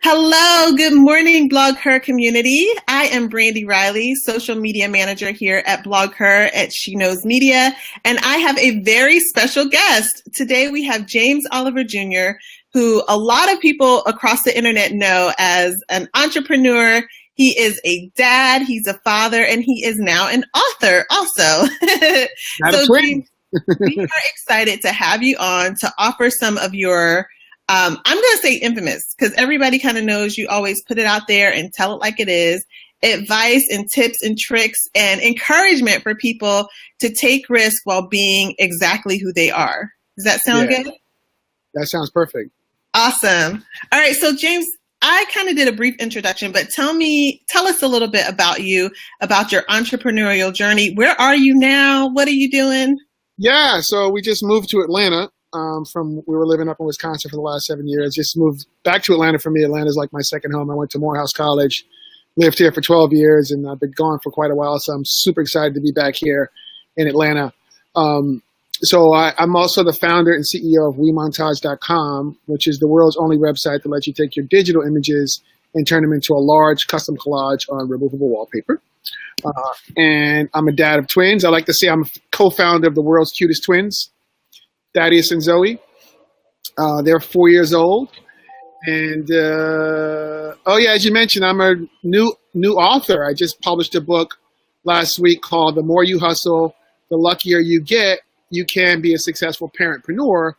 Hello, good morning, Blog Her community. I am Brandy Riley, social media manager here at Blog Her at She Knows Media, and I have a very special guest. Today we have James Oliver Jr., who a lot of people across the internet know as an entrepreneur. He is a dad, he's a father, and he is now an author also. So James, we are excited to have you on to offer some of your I'm going to say infamous because everybody kind of knows you always put it out there and tell it like it is. Advice and tips and tricks and encouragement for people to take risks while being exactly who they are. Does that sound good? That sounds perfect. Awesome. All right. So James, I kind of did a brief introduction, but tell us a little bit about you, about your entrepreneurial journey. Where are you now? What are you doing? Yeah. So we just moved to Atlanta. We were living up in Wisconsin for the last 7 years. Just moved back to Atlanta for me. Atlanta's like my second home. I went to Morehouse College, lived here for 12 years, and I've been gone for quite a while. So I'm super excited to be back here in Atlanta. So I'm also the founder and CEO of WeMontage.com, which is the world's only website that lets you take your digital images and turn them into a large custom collage on removable wallpaper. And I'm a dad of twins. I like to say I'm a co-founder of the world's cutest twins, Thaddeus and Zoe. They're 4 years old. And, as you mentioned, I'm a new author. I just published a book last week called The More You Hustle, The Luckier You Get, You Can Be a Successful Parentpreneur.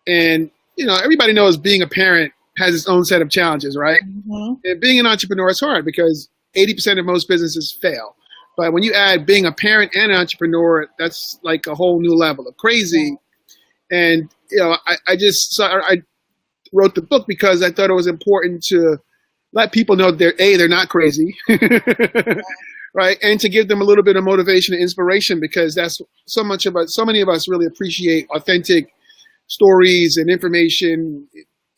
And, everybody knows being a parent has its own set of challenges, right? Mm-hmm. And being an entrepreneur is hard because 80% of most businesses fail. But when you add being a parent and an entrepreneur, that's like a whole new level of crazy. And, I wrote the book because I thought it was important to let people know they're not crazy, right? And to give them a little bit of motivation and inspiration, because that's so many of us really appreciate authentic stories and information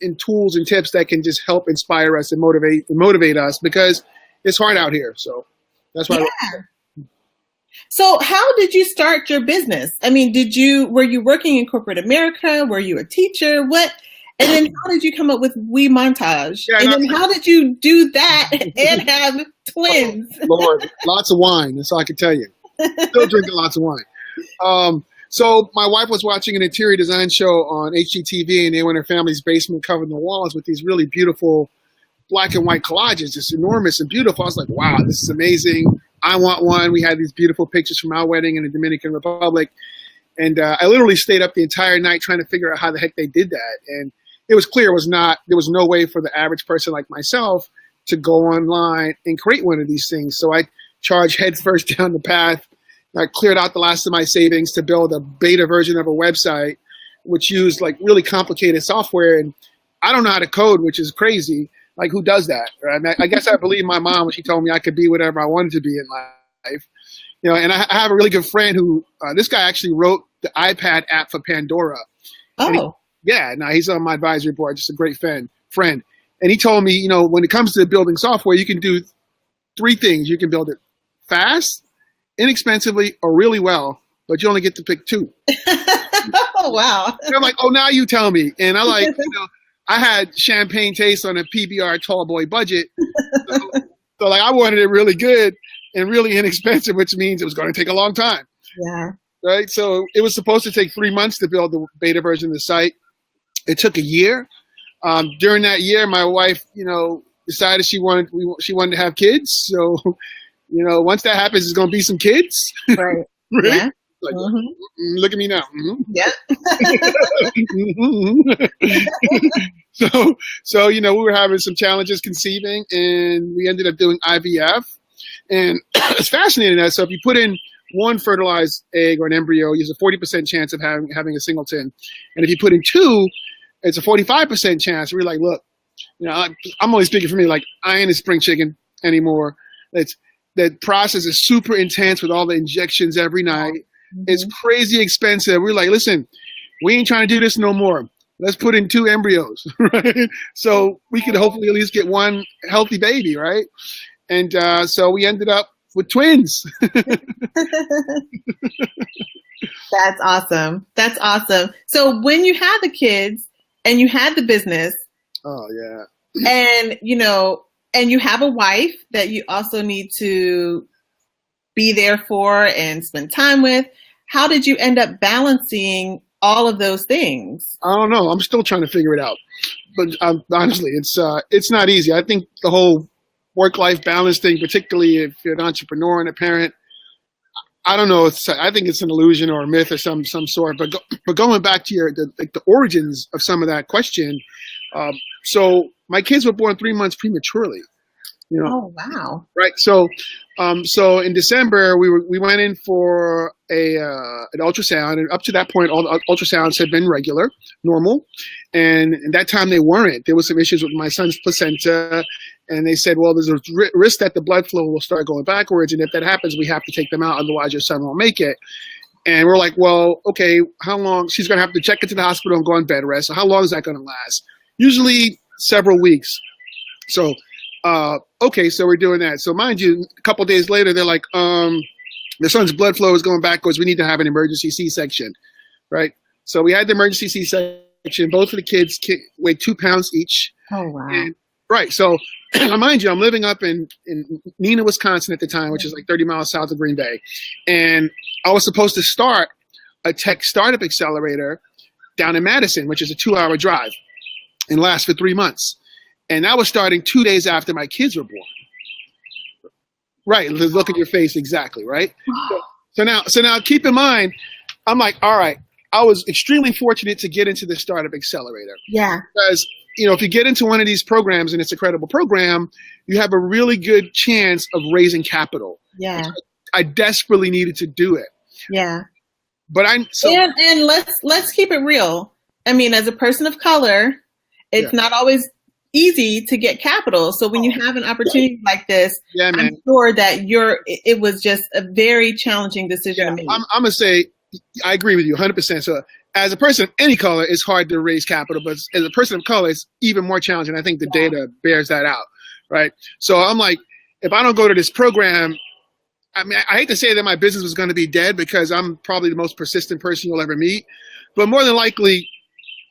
and tools and tips that can just help inspire us and motivate us, because it's hard out here. So that's why I wrote the book. So how did you start your business? I mean, were you working in corporate America? Were you a teacher? And then how did you come up with WeMontage? Yeah, and then how did you do that and have twins? Oh, Lord, lots of wine. That's all I can tell you. Still drinking lots of wine. So my wife was watching an interior design show on HGTV, and they were in her family's basement, covered in the walls with these really beautiful black and white collages, just enormous and beautiful. I was like, wow, this is amazing. I want one. We had these beautiful pictures from our wedding in the Dominican Republic. And I literally stayed up the entire night trying to figure out how the heck they did that. And it was clear there was no way for the average person like myself to go online and create one of these things. So I charged headfirst down the path. I cleared out the last of my savings to build a beta version of a website, which used like really complicated software. And I don't know how to code, which is crazy. Like, who does that? Right? I guess I believe my mom when she told me I could be whatever I wanted to be in life. And I have a really good friend who, this guy actually wrote the iPad app for Pandora. Oh. Now he's on my advisory board, just a great friend. And he told me, when it comes to building software, you can do three things. You can build it fast, inexpensively, or really well, but you only get to pick two. Oh, wow. And I'm like, oh, now you tell me. And I had champagne taste on a PBR tall boy budget. So I wanted it really good and really inexpensive, which means it was going to take a long time. Yeah. Right. So it was supposed to take 3 months to build the beta version of the site. It took a year. During that year, my wife, decided she wanted to have kids. So, once that happens, there's going to be some kids. Right. Right? Yeah. Like, look at me now. Mm-hmm. Yeah. So we were having some challenges conceiving, and we ended up doing IVF. And it's fascinating that. So if you put in one fertilized egg or an embryo, there's a 40% chance of having a singleton. And if you put in two, it's a 45% chance. We're like, look, I'm only speaking for me. Like, I ain't a spring chicken anymore. That process is super intense with all the injections every night. Mm-hmm. It's crazy expensive. We're like, listen, we ain't trying to do this no more. Let's put in two embryos, right? So we could hopefully at least get one healthy baby, right? And so we ended up with twins. That's awesome. So when you had the kids and you had the business, oh yeah, And, and you have a wife that you also need to be there for and spend time with. How did you end up balancing all of those things? I don't know. I'm still trying to figure it out. But honestly, it's not easy. I think the whole work-life balance thing, particularly if you're an entrepreneur and a parent, I don't know. I think it's an illusion or a myth of some sort. But going back to the origins of some of that question, so my kids were born 3 months prematurely. Oh wow! Right. So in December we went in for an ultrasound, and up to that point, all the ultrasounds had been regular, normal, and at that time they weren't. There was some issues with my son's placenta, and they said, well, there's a risk that the blood flow will start going backwards, and if that happens, we have to take them out, otherwise your son won't make it. And we're like, well, okay, how long? She's going to have to check into the hospital and go on bed rest. So how long is that going to last? Usually several weeks. So okay, so we're doing that. So mind you, a couple of days later, they're like, the son's blood flow is going backwards. We need to have an emergency C-section, right? So we had the emergency C-section. Both of the kids weighed 2 pounds each. Oh, wow. And, right. So mind you, I'm living up in Neenah, Wisconsin at the time, which is like 30 miles south of Green Bay. And I was supposed to start a tech startup accelerator down in Madison, which is a 2-hour drive, and last for 3 months. And that was starting 2 days after my kids were born. Right. Look at your face. Exactly. Right. So now keep in mind, I'm like, all right, I was extremely fortunate to get into the startup accelerator. Yeah. Because, if you get into one of these programs and it's a credible program, you have a really good chance of raising capital. Yeah. I desperately needed to do it. Yeah. But and let's keep it real. I mean, as a person of color, it's not always easy to get capital. So when you have an opportunity like this, I'm sure that it was just a very challenging decision to make. I'm going to say, I agree with you 100%. So as a person of any color, it's hard to raise capital, but as a person of color, it's even more challenging. I think the data bears that out, right? So I'm like, if I don't go to this program, I mean, I hate to say that my business was going to be dead because I'm probably the most persistent person you'll ever meet, but more than likely,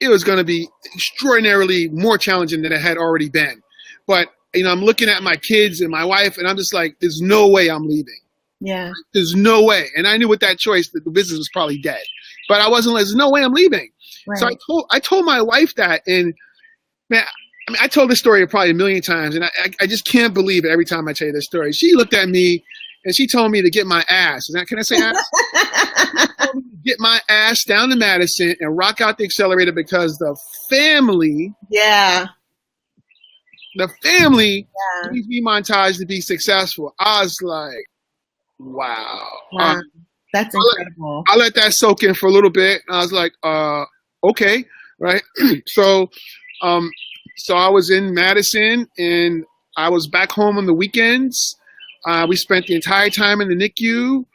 it was going to be extraordinarily more challenging than it had already been. But, I'm looking at my kids and my wife, and I'm just like, there's no way I'm leaving. Yeah. There's no way. And I knew with that choice that the business was probably dead. But I wasn't like, there's no way I'm leaving. Right. So I told my wife that, and man, I told this story probably a million times, and I just can't believe it every time I tell you this story. She looked at me and she told me to get my ass. Can I say ass? Get my ass down to Madison and rock out the accelerator because the family needs me montage to be successful. I was like, wow. That's incredible. I let that soak in for a little bit. I was like, okay, right? So I was in Madison and I was back home on the weekends. We spent the entire time in the NICU.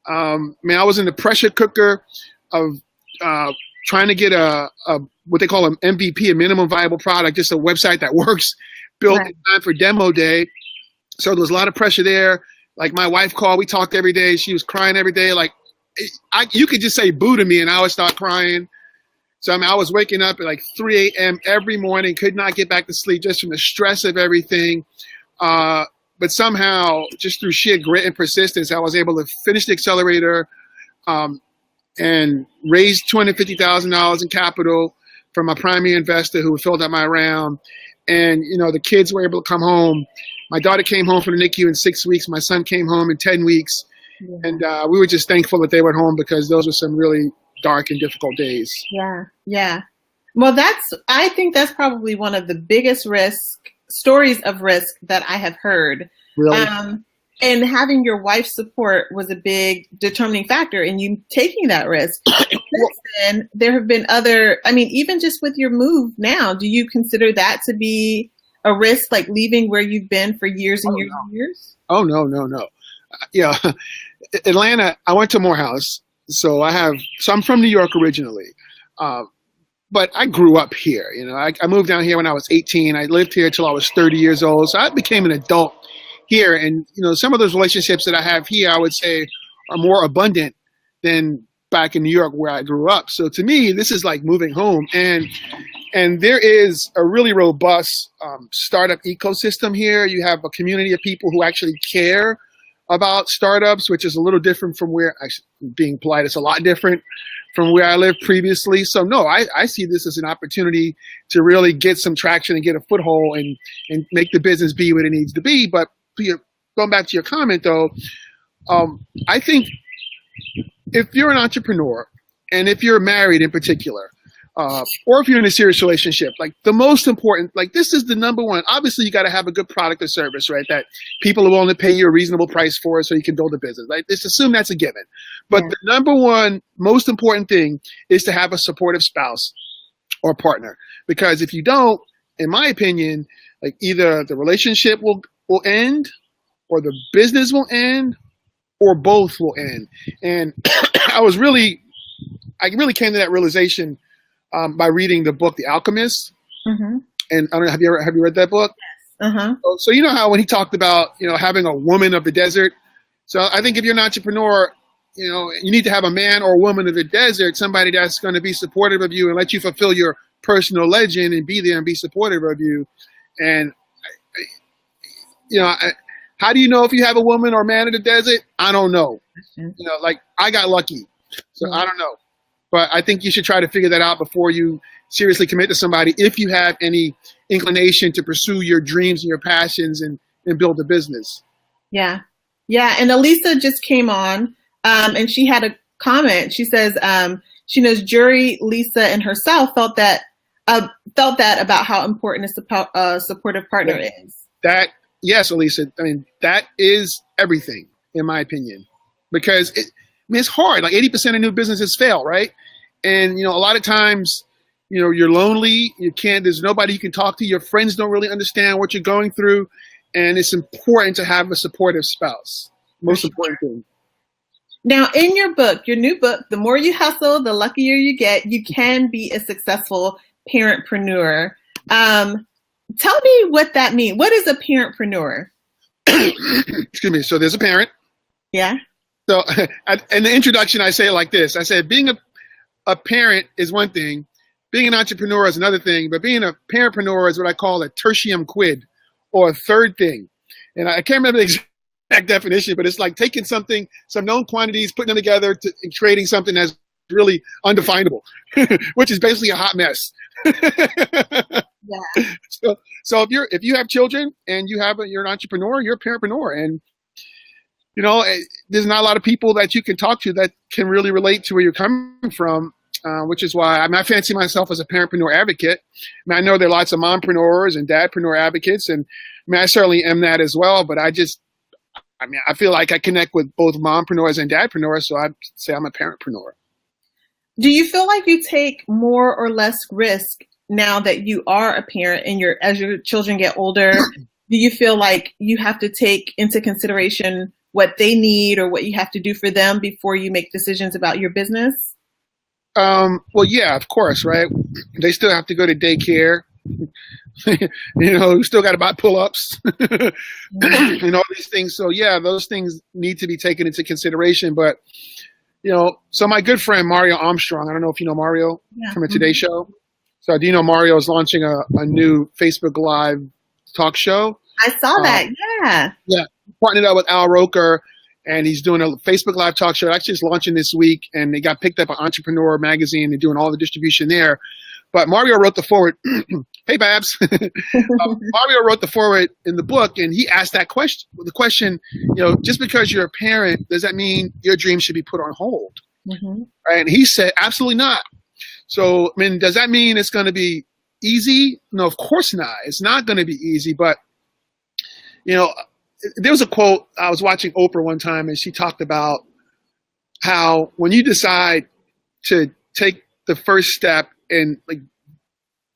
I was in the pressure cooker of trying to get a what they call an MVP, a minimum viable product, just a website that works, built in time for demo day. So there was a lot of pressure there. Like my wife called, we talked every day. She was crying every day. Like you could just say boo to me and I would start crying. So I was waking up at like 3 a.m. every morning, could not get back to sleep just from the stress of everything. But somehow, just through sheer grit and persistence, I was able to finish the accelerator and raise $250,000 in capital from a primary investor who filled out my round. And, the kids were able to come home. My daughter came home from the NICU in 6 weeks. My son came home in 10 weeks. Yeah. And we were just thankful that they were home because those were some really dark and difficult days. Yeah, yeah. Well, I think that's probably one of the biggest stories of risk that I have heard. Really? And having your wife's support was a big determining factor in you taking that risk. Since then, there have been even just with your move now, do you consider that to be a risk, like leaving where you've been for years and years? Oh, no. Yeah. Atlanta, I went to Morehouse. So I'm from New York originally. But I grew up here. I moved down here when I was 18. I lived here till I was 30 years old. So I became an adult here. And, some of those relationships that I have here, I would say are more abundant than back in New York where I grew up. So to me, this is like moving home. And And there is a really robust startup ecosystem here. You have a community of people who actually care about startups, which is a little different from where, being polite, it's a lot different from where I lived previously. So no, I see this as an opportunity to really get some traction and get a foothold and make the business be what it needs to be. But going back to your comment though, I think if you're an entrepreneur and if you're married in particular, or if you're in a serious relationship, like the most important, like this is the number one, obviously you got to have a good product or service, right? That people are willing to pay you a reasonable price for so you can build a business. Like let's assume that's a given. But the number one most important thing is to have a supportive spouse or partner. Because if you don't, in my opinion, like either the relationship will end or the business will end or both will end. And I really came to that realization by reading the book, The Alchemist. Mm-hmm. And I don't know, have you read that book? Yes. Uh-huh. So you know how when he talked about, having a woman of the desert. So I think if you're an entrepreneur, you need to have a man or a woman of the desert, somebody that's going to be supportive of you and let you fulfill your personal legend and be there and be supportive of you. And, how do you know if you have a woman or man of the desert? I don't know. Mm-hmm. Like I got lucky. So I don't know. But I think you should try to figure that out before you seriously commit to somebody if you have any inclination to pursue your dreams and your passions and build a business. Yeah. Yeah. And Elisa just came on and she had a comment. She says she knows Jury, Lisa, and herself felt that about how important a supportive partner is. Yes, Elisa. I mean, that is everything, in my opinion, because it's hard. Like 80% of new businesses fail, right? And, a lot of times, you're lonely. There's nobody you can talk to. Your friends don't really understand what you're going through. And it's important to have a supportive spouse. Most important thing. Now, in your book, your new book, The More You Hustle, The Luckier You Get, You Can Be a Successful Parentpreneur. Tell me what that means. What is a parentpreneur? Excuse me. So there's a parent. Yeah. So in the introduction, I say it like this. I said, being a parent is one thing. Being an entrepreneur is another thing. But being a parentpreneur is what I call a tertium quid, or a third thing. And I can't remember the exact definition, but it's like taking some known quantities, putting them together and creating something that's really undefinable, which is basically a hot mess. Yeah. So if you have children and you're an entrepreneur, you're a parentpreneur. And there's not a lot of people that you can talk to that can really relate to where you're coming from, which is why I fancy myself as a parentpreneur advocate. I know there are lots of mompreneurs and dadpreneur advocates, and I certainly am that as well. But I feel like I connect with both mompreneurs and dadpreneurs, so I say I'm a parentpreneur. Do you feel like you take more or less risk now that you are a parent and as your children get older? Do you feel like you have to take into consideration what they need or what you have to do for them before you make decisions about your business? Well, yeah, of course, right? They still have to go to daycare. Still got to buy pull-ups and all these things. So yeah, those things need to be taken into consideration. But so my good friend Mario Armstrong, I don't know if you know Mario from the Today Show. So do you know Mario is launching a new Facebook Live talk show? I saw that. Yeah. Yeah. Partnered up with Al Roker, and he's doing a Facebook Live talk show. Actually, it's launching this week, and they got picked up by Entrepreneur magazine. They're doing all the distribution there. But Mario wrote the foreword. Hey, Babs. Mario wrote the foreword in the book, and he asked that question. The question, just because you're a parent, does that mean your dreams should be put on hold? Mm-hmm. Right? And he said, absolutely not. So, does that mean it's going to be easy? No, of course not. It's not going to be easy. But, there was a quote. I was watching Oprah one time, and she talked about how when you decide to take the first step and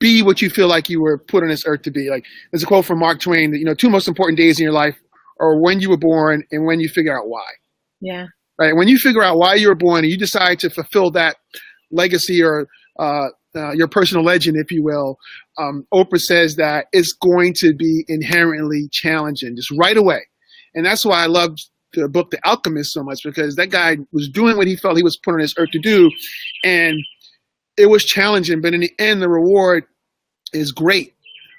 be what you feel like you were put on this earth to be. Like there's a quote from Mark Twain that, two most important days in your life are when you were born and when you figure out why. Yeah. Right. When you figure out why you were born and you decide to fulfill that legacy or your personal legend, if you will, Oprah says that it's going to be inherently challenging just right away. And that's why I loved the book, The Alchemist, so much, because that guy was doing what he felt he was put on this earth to do. And it was challenging, but in the end, the reward is great.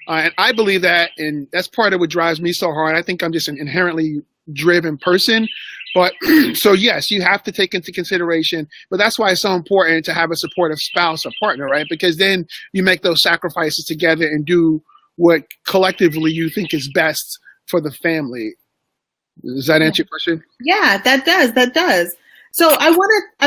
And I believe that, and that's part of what drives me so hard. I think I'm just an inherently driven person. But so yes, you have to take into consideration, but that's why it's so important to have a supportive spouse or partner, right? Because then you make those sacrifices together and do what collectively you think is best for the family. Does that answer your question? Yeah, that does. That does. So I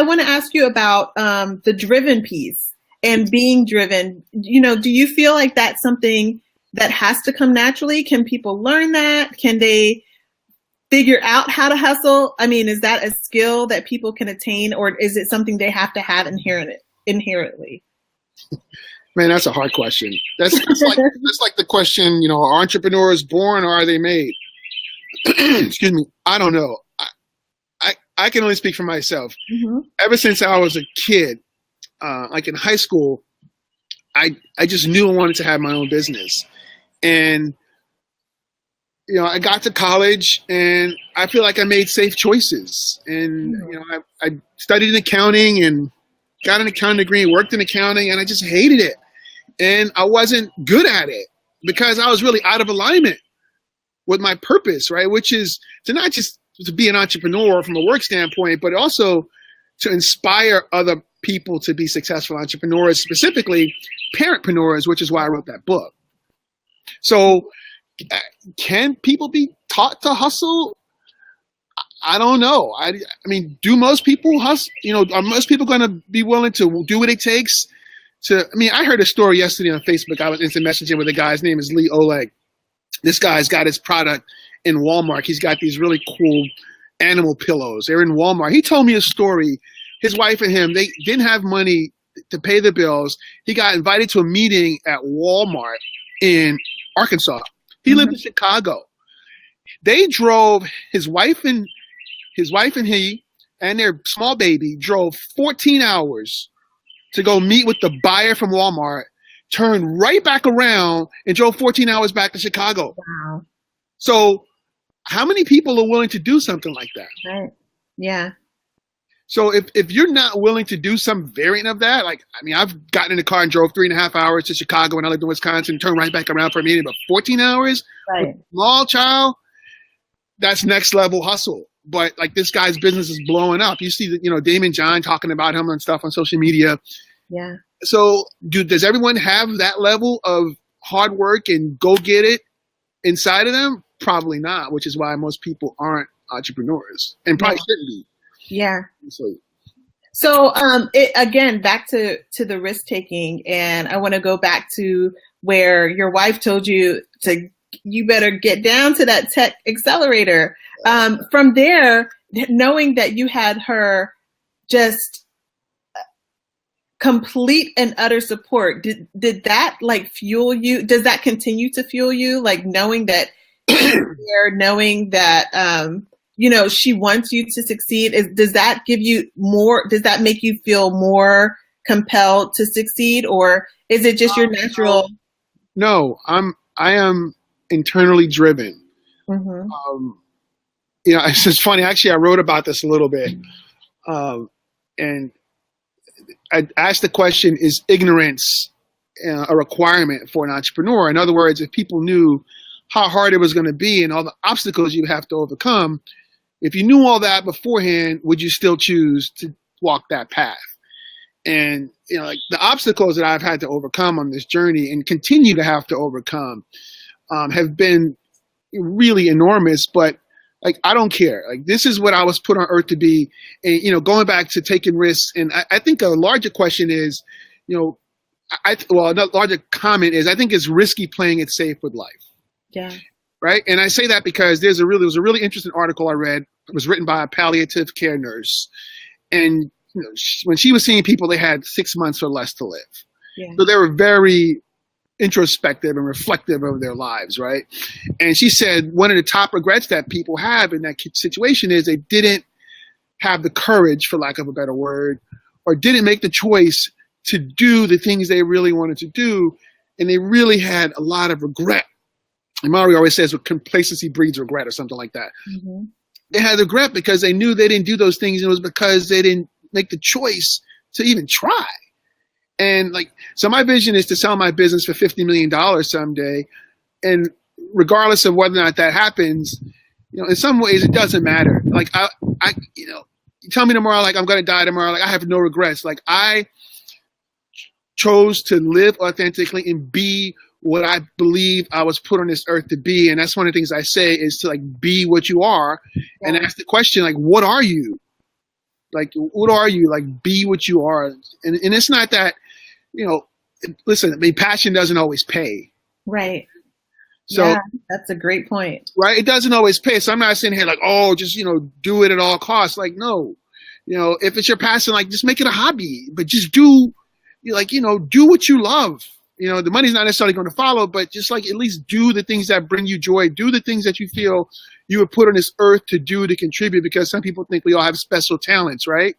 want to ask you about the driven piece and being driven. You know, do you feel like that's something that has to come naturally? Can people learn that? Can they figure out how to hustle? I mean, is that a skill that people can attain, or is it something they have to have inherently? Man, that's a hard question. That's like the question, you know, are entrepreneurs born or are they made? Excuse me. I don't know. I can only speak for myself. Mm-hmm. Ever since I was a kid, like in high school, I just knew I wanted to have my own business. And, you know, I got to college and I feel like I made safe choices. And, you know, I studied in accounting and got an accounting degree, worked in accounting, and I just hated it. And I wasn't good at it because I was really out of alignment with my purpose, right? Which is to not just to be an entrepreneur from a work standpoint, but also to inspire other people to be successful entrepreneurs, specifically parentpreneurs, which is why I wrote that book. So can people be taught to hustle? I don't know. I mean, do most people hustle? You know, are most people going to be willing to do what it takes to, I mean, I heard a story yesterday on Facebook. I was instant messaging with a guy. His name is Lee Oleg. This guy's got his product in Walmart. He's got these really cool animal pillows. They're in Walmart. He told me a story. His wife and him, they didn't have money to pay the bills. He got invited to a meeting at Walmart in Arkansas. He lived in Chicago. They drove, his wife and he and their small baby drove 14 hours to go meet with the buyer from Walmart, turned right back around and drove 14 hours back to Chicago. Wow. So how many people are willing to do something like that? Right. Yeah. So if you're not willing to do some variant of that, like, I mean, I've gotten in the car and drove 3.5 hours to Chicago when I lived in Wisconsin, turned right back around for a meeting, but 14 hours, Right. with a small child, that's next level hustle. But like this guy's business is blowing up. You see that, you know, Damon John talking about him and stuff on social media. Yeah. So does everyone have that level of hard work and go get it inside of them? Probably not, which is why most people aren't entrepreneurs and probably shouldn't be. Yeah. So again, back to the risk taking, and I want to go back to where your wife told you you better get down to that tech accelerator. From there, knowing that you had her just complete and utter support, did that like fuel you? Does that continue to fuel you? Like knowing that knowing that you know, she wants you to succeed. Does that give you more? Does that make you feel more compelled to succeed, or is it just your natural? No, I am internally driven. Mm-hmm. You know, it's just funny. Actually, I wrote about this a little bit, and I asked the question: is ignorance a requirement for an entrepreneur? In other words, if people knew how hard it was going to be and all the obstacles you have to overcome, if you knew all that beforehand, would you still choose to walk that path? And, you know, like the obstacles that I've had to overcome on this journey and continue to have to overcome have been really enormous, but like, I don't care. Like, this is what I was put on earth to be. And, you know, going back to taking risks. And I think a larger question is, you know, another larger comment is, I think it's risky playing it safe with life. Yeah. Right. And I say that because there was a really interesting article I read. It was written by a palliative care nurse. And you know, when she was seeing people, they had 6 months or less to live. Yeah. So they were very introspective and reflective of their lives. Right. And she said one of the top regrets that people have in that situation is they didn't have the courage, for lack of a better word, or didn't make the choice to do the things they really wanted to do. And they really had a lot of regret. And Mario always says, with complacency breeds regret, or something like that. Mm-hmm. They had regret because they knew they didn't do those things, and it was because they didn't make the choice to even try. And like, so my vision is to sell my business for $50 million someday. And regardless of whether or not that happens, in some ways it doesn't matter. Like you tell me tomorrow, like I'm going to die tomorrow. Like I have no regrets. Like I chose to live authentically and be what I believe I was put on this earth to be. And that's one of the things I say is to like be what you are and ask the question, like, what are you? Like, what are you? Like, be what you are. And it's not that, listen, I mean, passion doesn't always pay. Right. So yeah, that's a great point. Right. It doesn't always pay. So I'm not sitting here like, oh, just, do it at all costs. Like, no, if it's your passion, like just make it a hobby, but just do what you love. The money's not necessarily going to follow, but just like at least do the things that bring you joy. Do the things that you feel you were put on this earth to do, to contribute, because some people think we all have special talents, right?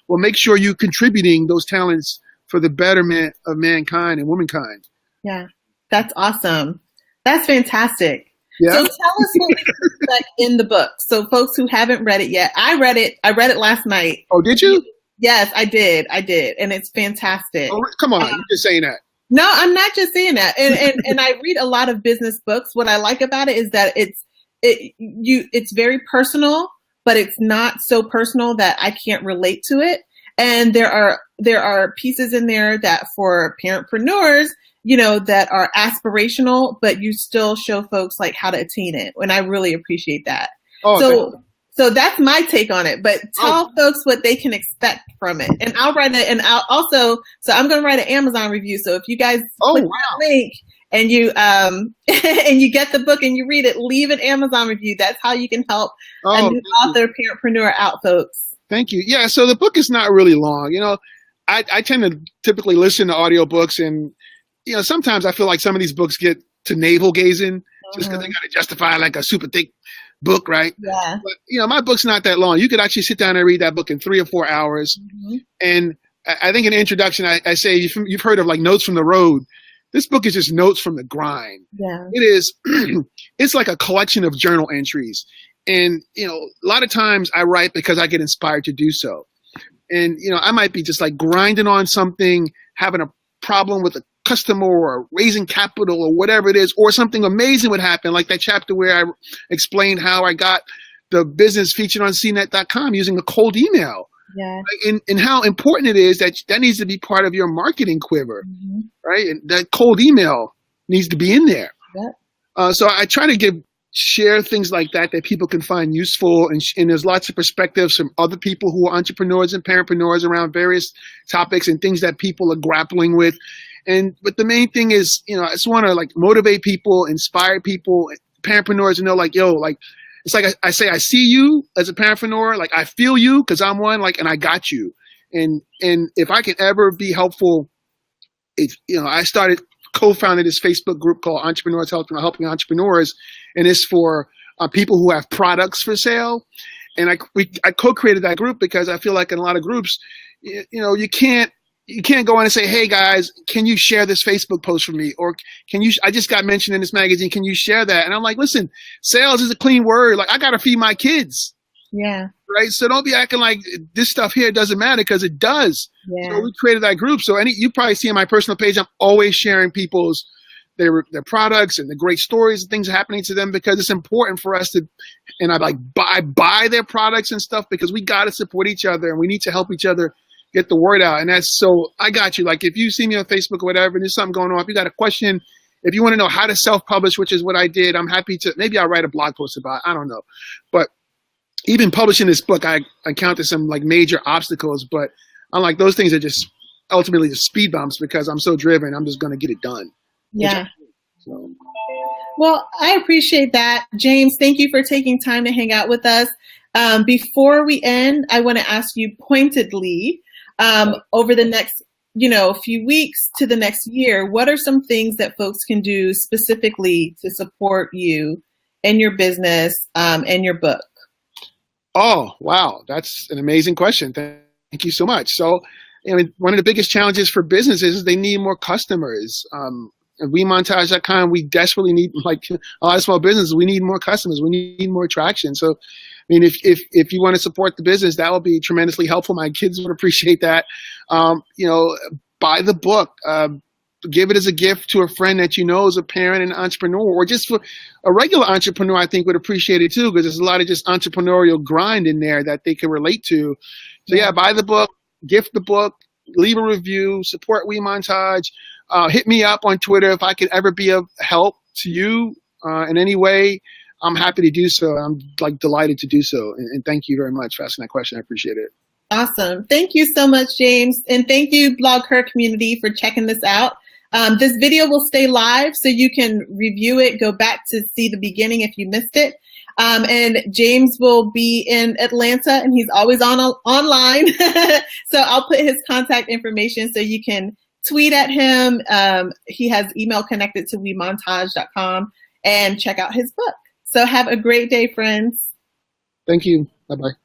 Well, make sure you're contributing those talents for the betterment of mankind and womankind. Yeah, that's awesome. That's fantastic. Yeah. So tell us what we can expect in the book. So folks who haven't read it yet, I read it last night. Oh, did you? Yes, I did. And it's fantastic. Oh, come on. You're just saying that. No, I'm not just saying that. And I read a lot of business books. What I like about it is that it's very personal, but it's not so personal that I can't relate to it. And there are pieces in there that for parentpreneurs, that are aspirational, but you still show folks like how to attain it. And I really appreciate that. Oh, so that's my take on it, but tell folks what they can expect from it. And I'll write it. And I'm going to write an Amazon review. So if you guys click that link and you, and you get the book and you read it, leave an Amazon review. That's how you can help a new author, parentpreneur out, folks. Thank you. Yeah. So the book is not really long. I tend to typically listen to audiobooks, and, sometimes I feel like some of these books get to navel gazing just because they got to justify like a super thick book, right? Yeah. But, my book's not that long. You could actually sit down and read that book in 3 or 4 hours. Mm-hmm. And I think in the introduction, I say, you've heard of like Notes from the Road. This book is just notes from the grind. Yeah. It is, it's like a collection of journal entries. And, a lot of times I write because I get inspired to do so. And, I might be just like grinding on something, having a problem with a customer or raising capital or whatever it is, or something amazing would happen, like that chapter where I explained how I got the business featured on cnet.com using a cold email. Yeah. And how important it is that needs to be part of your marketing quiver, right? And that cold email needs to be in there. Yeah. So I try to share things like that people can find useful, and there's lots of perspectives from other people who are entrepreneurs and parentpreneurs around various topics and things that people are grappling with. But the main thing is, I just want to like motivate people, inspire people, parentpreneurs, to know like, it's like I say, I see you as a parentpreneur, like I feel you because I'm one, like, and I got you. And if I can ever be helpful, I co-founded this Facebook group called Entrepreneurs Helping Entrepreneurs, and it's for people who have products for sale. And I co-created that group because I feel like in a lot of groups, you can't go in and say, hey guys, can you share this Facebook post for me? Or I just got mentioned in this magazine, can you share that? And I'm like, listen, sales is a clean word. Like I got to feed my kids. Yeah. Right. So don't be acting like this stuff here doesn't matter, because it does. Yeah. So we created that group. So you probably see on my personal page, I'm always sharing people's, their products and the great stories and things happening to them, because it's important for us to, and I like buy their products and stuff, because we got to support each other and we need to help each other get the word out. And that's, so I got you. Like if you see me on Facebook or whatever, and there's something going on, if you got a question, if you want to know how to self-publish, which is what I did, I'm happy to, maybe I'll write a blog post about it. I don't know. But even publishing this book, I encountered some like major obstacles, but I'm like, those things are just ultimately just speed bumps, because I'm so driven. I'm just going to get it done. Yeah. Well, I appreciate that. James, thank you for taking time to hang out with us. Before we end, I want to ask you pointedly, over the next, few weeks to the next year, what are some things that folks can do specifically to support you and your business and your book? Oh, wow. That's an amazing question. Thank you so much. So, one of the biggest challenges for businesses is they need more customers. At WeMontage.com, we desperately need, like a lot of small businesses, we need more customers. We need more traction. So, if you want to support the business, that will be tremendously helpful. My kids would appreciate that. buy the book. Give it as a gift to a friend that you know is a parent and entrepreneur, or just for a regular entrepreneur. I think would appreciate it too, because there's a lot of just entrepreneurial grind in there that they can relate to. So yeah, buy the book, gift the book, leave a review, support We Montage. Hit me up on Twitter if I could ever be of help to you in any way. I'm happy to do so. I'm delighted to do so. And thank you very much for asking that question. I appreciate it. Awesome. Thank you so much, James. And thank you, Blog Her community, for checking this out. This video will stay live, so you can review it, go back to see the beginning if you missed it. And James will be in Atlanta, and he's always online. So I'll put his contact information so you can tweet at him. He has email connected to wemontage.com, and check out his book. So have a great day, friends. Thank you. Bye-bye.